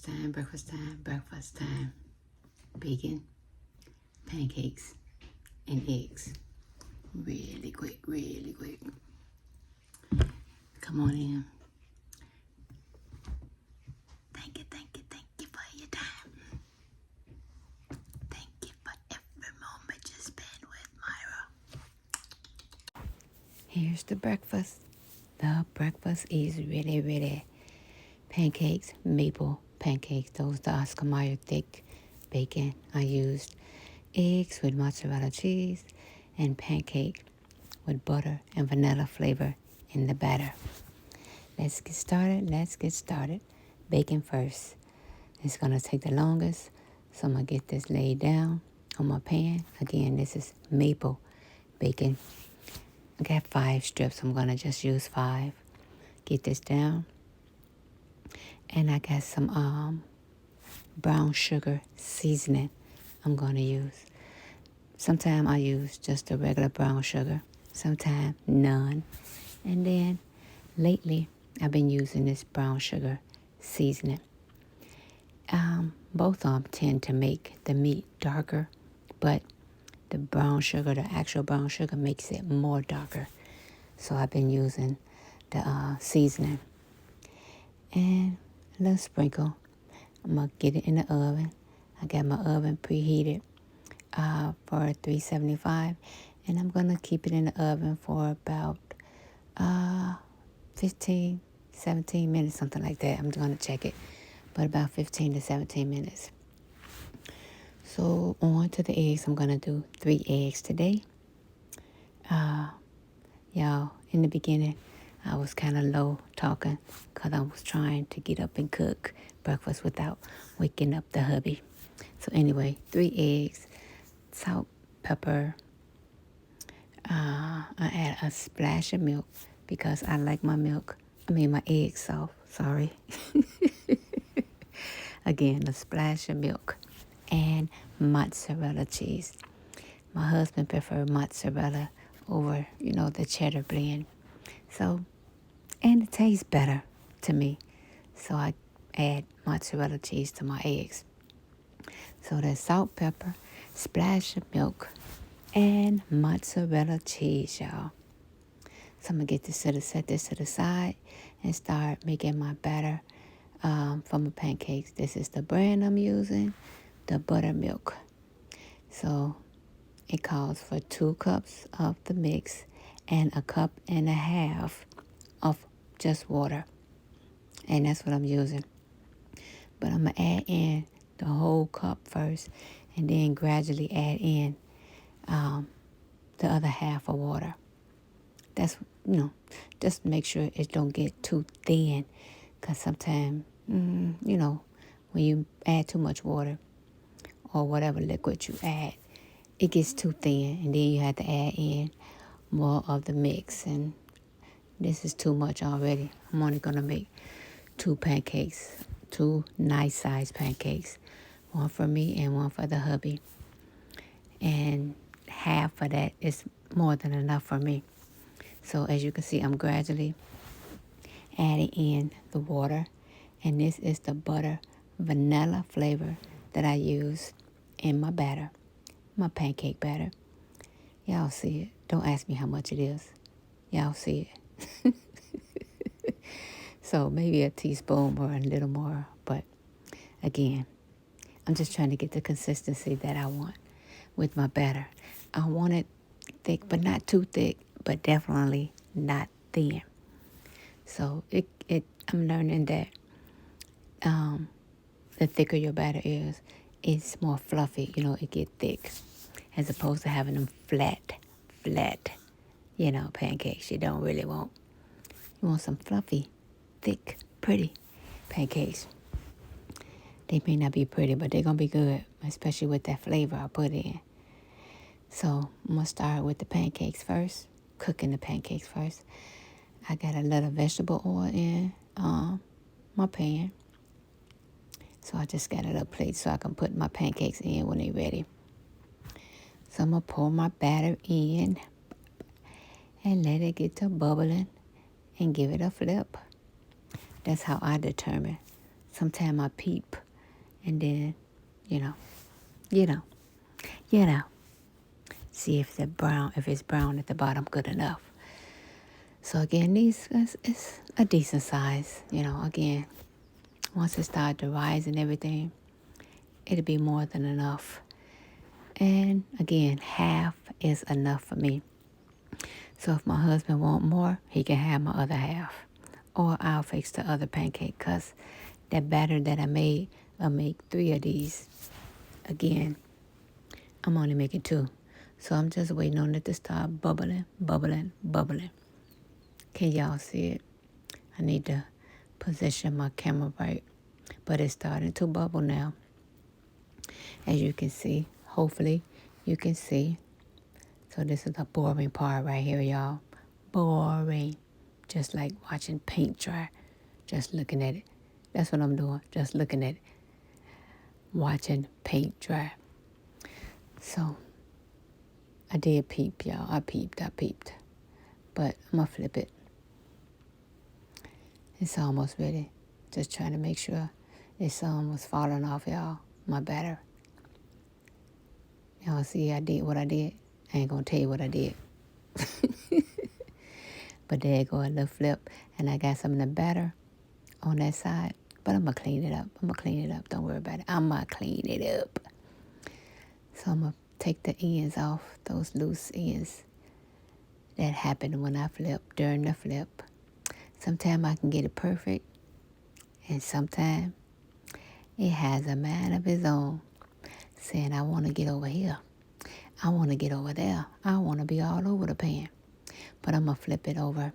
breakfast time, breakfast time, breakfast time. Bacon, pancakes, and eggs. Really quick, really quick. Come on in. Thank you for your time. Thank you for every moment you spend with Myra. Here's the breakfast. The breakfast is really, really pancakes, maple pancakes. Those the Oscar Mayer thick bacon. I used eggs with mozzarella cheese and pancake with butter and vanilla flavor in the batter. Let's get started. Bacon first. It's going to take the longest, so I'm going to get this laid down on my pan. Again, this is maple bacon. I got 5 strips. I'm going to just use 5. Get this down. And I got some brown sugar seasoning I'm going to use. Sometimes I use just the regular brown sugar. Sometimes none. And then lately I've been using this brown sugar seasoning. Both of them tend to make the meat darker, but the brown sugar, the actual brown sugar, makes it more darker. So I've been using the seasoning. And a little sprinkle. I'm going to get it in the oven. I got my oven preheated for 375, and I'm going to keep it in the oven for about 15, 17 minutes, something like that. I'm going to check it, but about 15 to 17 minutes. So on to the eggs. I'm going to do 3 eggs today. Y'all, in the beginning, I was kind of low talking because I was trying to get up and cook breakfast without waking up the hubby. So anyway, 3 eggs, salt, pepper. I add a splash of milk because I like my eggs soft. Sorry. Again, a splash of milk and mozzarella cheese. My husband preferred mozzarella over, the cheddar blend. So, and it tastes better to me. So I add mozzarella cheese to my eggs. So there's salt, pepper, splash of milk, and mozzarella cheese, y'all. So I'm going to set this to the side and start making my batter for my pancakes. This is the brand I'm using, the buttermilk. So it calls for 2 cups of the mix and 1.5 cups of just water. And that's what I'm using. But I'm going to add in the whole cup first and then gradually add in the other half of water. That's, just make sure it don't get too thin. Because sometimes, when you add too much water or whatever liquid you add, it gets too thin. And then you have to add in more of the mix. And this is too much already. I'm only going to make 2 pancakes, 2 nice-sized pancakes. 1 for me and 1 for the hubby. And half of that is more than enough for me. So as you can see, I'm gradually adding in the water. And this is the butter vanilla flavor that I use in my batter, my pancake batter. Y'all see it. Don't ask me how much it is. Y'all see it. So maybe a teaspoon or a little more. But again, I'm just trying to get the consistency that I want with my batter. I want it thick, but not too thick, but definitely not thin. So I'm learning that the thicker your batter is, it's more fluffy. It get thick as opposed to having them flat, pancakes. You don't really want. You want some fluffy, thick, pretty pancakes. They may not be pretty, but they're going to be good, especially with that flavor I put in. So I'm going to start with the pancakes first, cooking the pancakes first. I got a little vegetable oil in my pan. So I just got a little plate so I can put my pancakes in when they're ready. So I'm going to pour my batter in and let it get to bubbling and give it a flip. That's how I determine Sometimes I peep and then, you know, you know, you know, see if it's brown at the bottom good enough. So again, these is a decent size, again, once it starts to rise and everything, it'll be more than enough. And again, half is enough for me. So if my husband want more, he can have my other half. Or I'll fix the other pancake because that batter that I made, I'll make 3 of these. Again, I'm only making 2. So I'm just waiting on it to start bubbling, bubbling, bubbling. Can y'all see it? I need to position my camera right. But it's starting to bubble now. As you can see, hopefully you can see. So this is the boring part right here, y'all. Boring. Just like watching paint dry. Just looking at it. That's what I'm doing. Just looking at it. Watching paint dry. So I did peep, y'all. I peeped. But I'm going to flip it. It's almost ready. Just trying to make sure this sun was falling off, y'all. My batter. Y'all see I did what I did? I ain't going to tell you what I did. But there you go, a little flip. And I got some of the batter on that side. But I'm going to clean it up. Don't worry about it. I'm going to clean it up. So I'm going to take the ends off, those loose ends. That happened when I flip, during the flip. Sometimes I can get it perfect. And sometimes it has a mind of its own. Saying, I want to get over here. I want to get over there. I want to be all over the pan. But I'm going to flip it over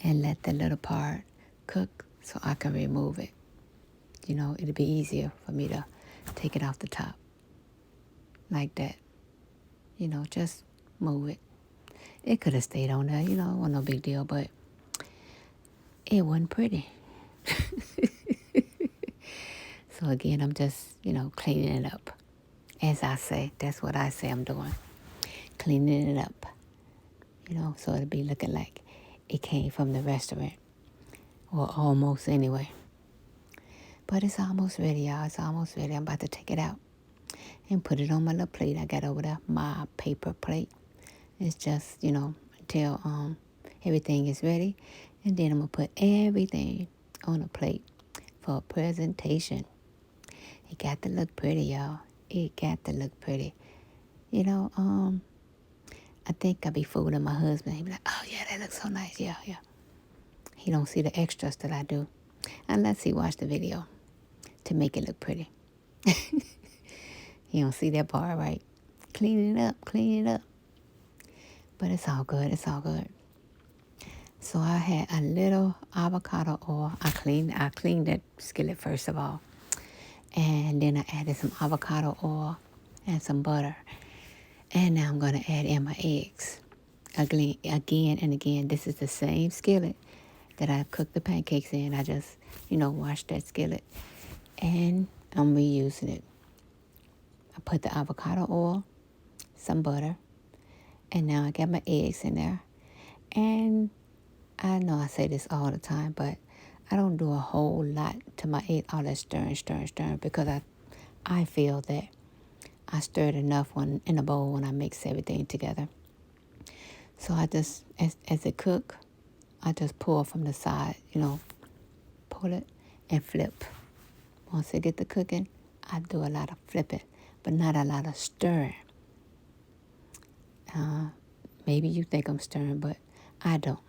and let the little part cook so I can remove it. It'll be easier for me to take it off the top. Like that. Just move it. It could have stayed on there, it wasn't no big deal, but it wasn't pretty. So again, I'm just, cleaning it up. As I say, that's what I say I'm doing. Cleaning it up. So it'll be looking like it came from the restaurant. Or almost anyway. But it's almost ready, y'all. It's almost ready. I'm about to take it out and put it on my little plate I got over there, my paper plate. It's just, until everything is ready. And then I'm going to put everything on a plate for a presentation. It got to look pretty, y'all. It got to look pretty. I think I be fooling my husband. He be like, oh, yeah, that looks so nice. Yeah. He don't see the extras that I do. Unless he watch the video to make it look pretty. He don't see that part, right? Clean it up. But it's all good. So I had a little avocado oil. I cleaned that skillet first of all. And then I added some avocado oil and some butter. And now I'm going to add in my eggs. Again and again, this is the same skillet that I cooked the pancakes in. I just, washed that skillet. And I'm reusing it. I put the avocado oil, some butter, and now I got my eggs in there. And I know I say this all the time, but I don't do a whole lot to my egg, all that stirring, because I feel that I stirred enough in a bowl when I mix everything together. So I just, as it cook, I just pour from the side, pull it and flip. Once it get to cooking, I do a lot of flipping, but not a lot of stirring. Maybe you think I'm stirring, but I don't.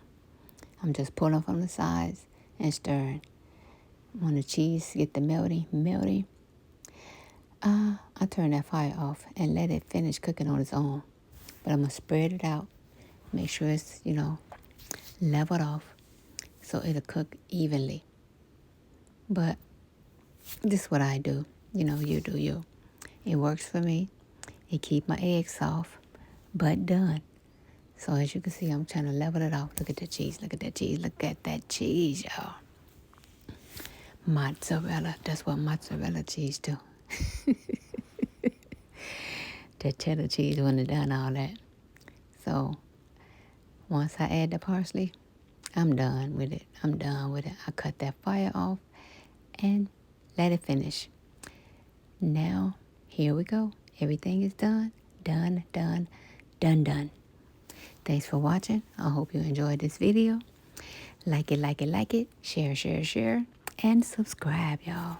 I'm just pulling from the sides and stirring. When the cheese get the melty, I turn that fire off and let it finish cooking on its own. But I'm going to spread it out, make sure it's, leveled off so it'll cook evenly. But this is what I do. You do you. It works for me. It keep my eggs soft, but done. So as you can see, I'm trying to level it off. Look at that cheese. Look at that cheese, y'all. Mozzarella. That's what mozzarella cheese do. That cheddar cheese wouldn't have done all that. So once I add the parsley, I'm done with it. I cut that fire off and let it finish. Now, here we go. Everything is done, done, done, done, done. Thanks for watching. I hope you enjoyed this video. Like it, like it, like it. Share, share, share. And subscribe, y'all.